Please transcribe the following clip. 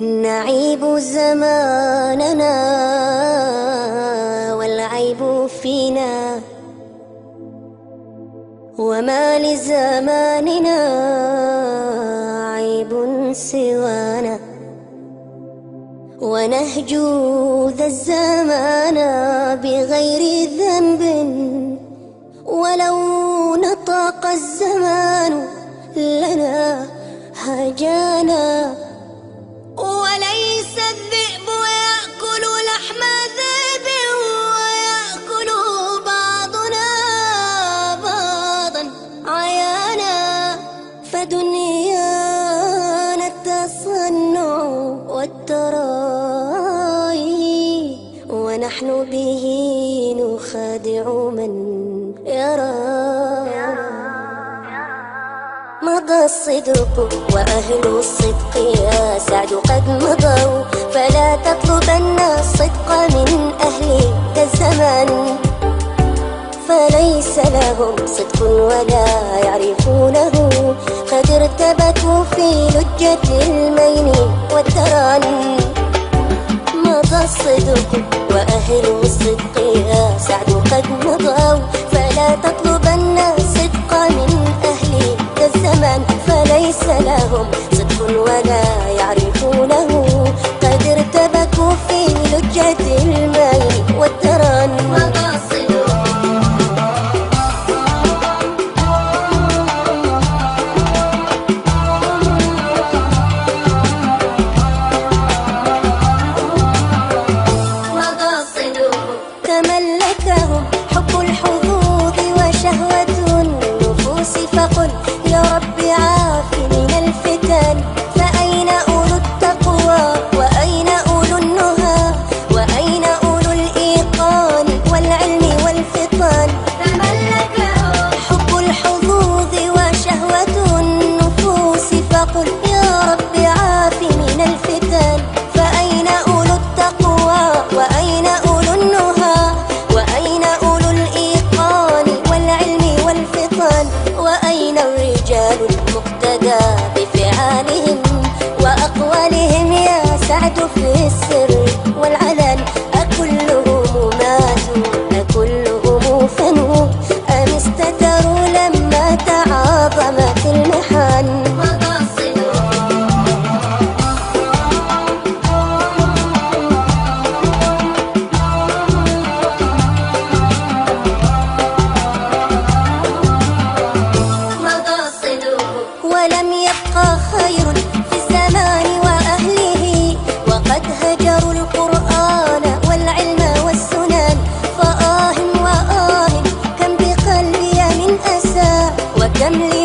نعيب زماننا والعيب فينا، وما لزماننا عيب سوانا، ونهجو ذا الزمان بغير ذنب، ولو نطق الزمان لنا هجانا. وليس الذئب يأكل لحم ذئب، ويأكل بعضنا بعضا عيانا. فدنيانا التصنع والتراي، ونحن به نخادع من يرى. مضى الصدق وأهل الصدق يا سعد قد مضوا، فلا تطلبن الصدق من أهل ذا الزمان، فليس لهم صدق ولا يعرفونه، قد ارتبكوا في لجة المين والدران. مضى الصدق وأهل الصدق يا سعد قد مضوا، فلا تطلبن الصدق من أهل ذا الزمان، فليس لهم صدق ولا يعرفونه، قد ارتبكوا في لجة المين والدران. مضى الصدق تملكهم حب الحظوظ وشهوة النفوس، فقل يا رب عاف من الفتن. فأين أولو التقوى وأين أولو النهى، وأين أولو الإيقان والعلم والفطان. تملكهم حب الحظوظ وشهوة النفوس، فقل يا رب عاف من الفتن. فأين أولو التقوى وأين أولو النهى، وأين أولو الإيقان والعلم والفطان. وأين الرجال المقتدى بفعالهم وأقوالهم يا سعد في السر والعلن. أكلهم ماتوا أكلهم فنوا، أم استتروا لما تعاظمت المحن. ولم يبقى خير في الزمان وأهله، وقد هجروا القرآن والعلم والسنن. فآه وآه كم بقلبي من أسى، وكم لي